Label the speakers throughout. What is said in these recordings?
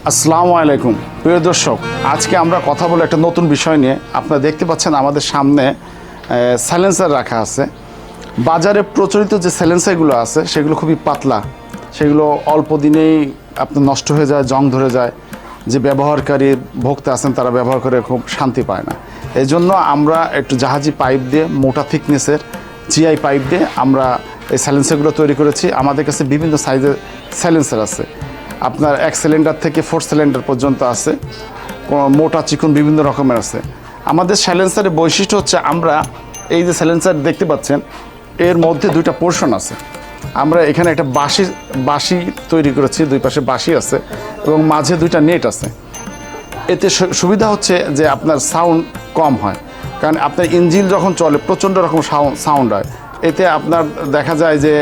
Speaker 1: আসসালামু আলাইকুম প্রিয় দর্শক, আজকে আমরা কথা বলে একটা নতুন বিষয় নিয়ে। আপনারা দেখতে পাচ্ছেন আমাদের সামনে সাইলেন্সার রাখা আছে। বাজারে প্রচলিত যে সাইলেন্সারগুলো আছে সেগুলো খুবই পাতলা, সেগুলো অল্প দিনেই আপনার নষ্ট হয়ে যায়, জং ধরে যায়। যে ব্যবহারকারী ভোক্তা আছেন তারা ব্যবহার করে খুব শান্তি পায় না। এই জন্য আমরা একটু জাহাজি পাইপ দিয়ে, মোটা থিকনেসের জিআই পাইপ দিয়ে আমরা এই সাইলেন্সারগুলো তৈরি করেছি। আমাদের কাছে বিভিন্ন সাইজের সাইলেন্সার আছে, আপনার 1 সিলিন্ডার থেকে 4 সিলিন্ডার পর্যন্ত আছে, মোটা চিকন বিভিন্ন রকমের আছে। আমাদের সাইলেন্সারের বৈশিষ্ট্য হচ্ছে, আমরা এই যে সাইলেন্সার দেখতে পাচ্ছেন এর মধ্যে দুইটা পোর্শন আছে। আমরা এখানে একটা বাঁশি তৈরি করেছি, দুই পাশে বাঁশি আছে এবং মাঝে দুইটা নেট আছে। এতে সুবিধা হচ্ছে যে আপনার সাউন্ড কম হয়, কারণ আপনার ইঞ্জিন যখন চলে প্রচণ্ড রকম সাউন্ড হয়। এতে আপনার দেখা যায় যে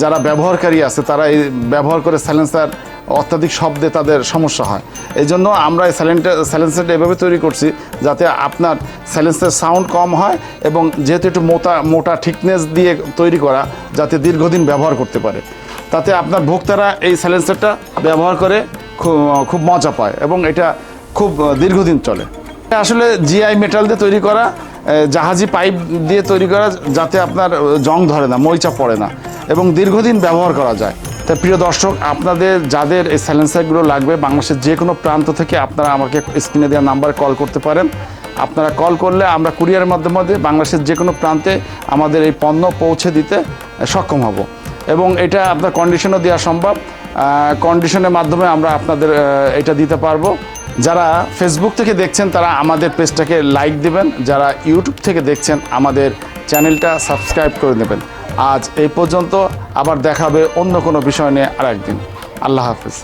Speaker 1: যারা ব্যবহারকারী আছে তারা এই ব্যবহার করে সাইলেন্সার অত্যাধিক শব্দে তাদের সমস্যা হয়। এই জন্য আমরা এই সাইলেন্সারটা এভাবে তৈরি করছি যাতে আপনার সাইলেন্সার সাউন্ড কম হয় এবং যেহেতু একটু মোটা থিকনেস দিয়ে তৈরি করা, যাতে দীর্ঘদিন ব্যবহার করতে পারে। তাতে আপনার ভোক্তারা এই সাইলেন্সারটা ব্যবহার করে খুব মজা পায় এবং এটা খুব দীর্ঘদিন চলে। আসলে জিআই মেটাল দিয়ে তৈরি করা, জাহাজি পাইপ দিয়ে তৈরি করা, যাতে আপনার জং ধরে না, মরিচা পড়ে না এবং দীর্ঘদিন ব্যবহার করা যায়। তাই প্রিয় দর্শক, আপনাদের যাদের এই সাইলেন্সারগুলো লাগবে, বাংলাদেশের যে কোনো প্রান্ত থেকে আপনারা আমাকে স্ক্রিনে দেওয়া নাম্বারে কল করতে পারেন। আপনারা কল করলে আমরা কুরিয়ারের মাধ্যমে বাংলাদেশের যে কোনো প্রান্তে আমাদের এই পণ্য পৌঁছে দিতে সক্ষম হব এবং এটা আপনার কন্ডিশনও দেওয়া সম্ভব। কন্ডিশনের মাধ্যমে আমরা আপনাদের এটা দিতে পারবো। যারা ফেসবুক থেকে দেখছেন তারা আমাদের পেজটাকে লাইক দিবেন, যারা ইউটিউব থেকে দেখছেন আমাদের চ্যানেলটা সাবস্ক্রাইব করে নেবেন। আজ এই পর্যন্ত, আবার দেখা হবে অন্য কোনো বিষয় নিয়ে আরেকদিন। আল্লাহ হাফেজ।